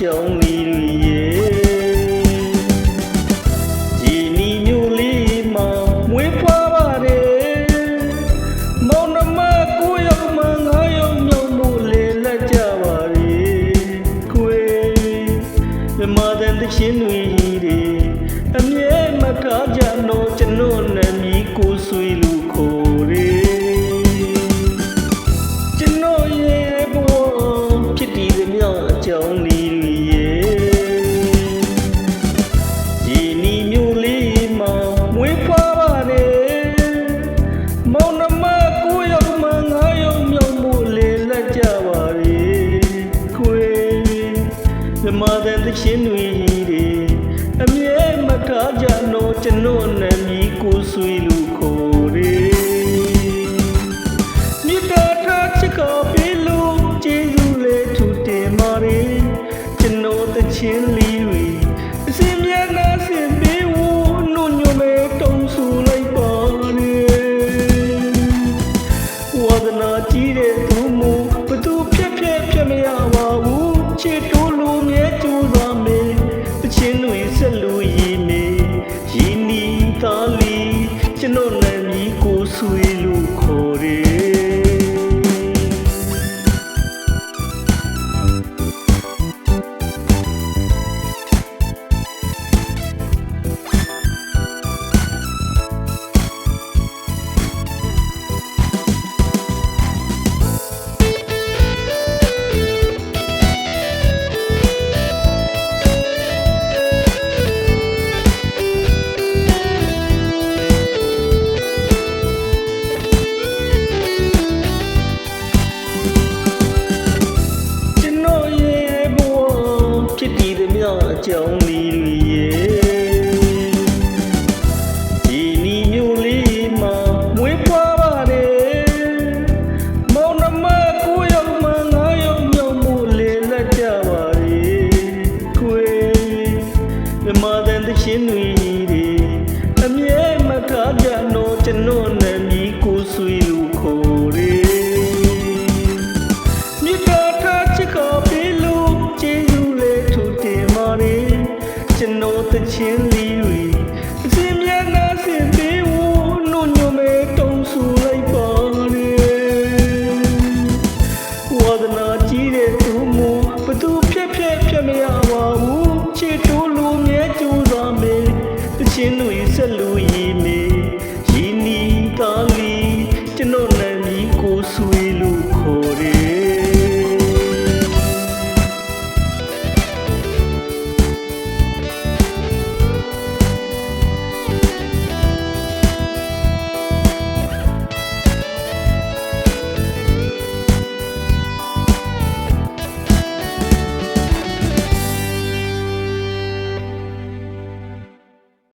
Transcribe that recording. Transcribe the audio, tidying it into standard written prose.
ကြောင်းလေးတွေရဲ့ဒီနီမျိုးလေးမှာမွေးဖွားပါတယ်မောင်နှမကိုရောက်မှငါရောက်မြောက်လို့လေလက်ကြပါလေခွေမြမတဲ့သချင်းတွေအမြဲမထားကြတော့ကျွန်တော်နဲ့မိကိုဆွေလူခေါ်တယ်ကျွန်တော်ရဲ့ဘဝဖြစ်တည်သမျှအကြောင်းလေးတွေရဲ့ဒီနီမျိုးလေးမှာမွေးဖွားပါတယ်မောင်နှမကိုရောက်မှငါရောက်မြောက်မို့လေလက်ကြပါလေခွေမြမတဲ့သချင်းတွေအမြဲမထားကြတော့ကျွန်တော်နဲ့မိကိုဆွေလူခေါ်တယ်မြေတာထားချစ်ကပေးလို့ကျေးဇူးလေးထူတင်ပါတယ်ကျွန်တော်တချင်းလေးတွေအစင်မြတ်နာစင်ပေးဖို့နှုတ်ညွမဲတုံးဆူလိုက်ပါတယ်ဝါဒနာကြီးတဲ့သူမို့ဘသူဖြစ်မရပါဘူးချစ်တိုးလို့မြဲကြိုးစားမယ်ချင်းတွေဆက်လို့ရည်နေရည်နီသားလေးကျွန်တော်နဲ့မိကိုဆွေလို့ခေါ်တယ်ဖြစ်တည်သမျှအကြောင်းလေးတွေရဲ့ဒီနီမျိုးလေးမှာမွေးဖွားပါတယ်မောင်နှမကိုရောက်မှငါရောက်မြောက်မို့လေလက်ကြပါလေခွေမြမတဲ့သချင်းတွေအမြဲမထားကြတော့ကျွန်တော်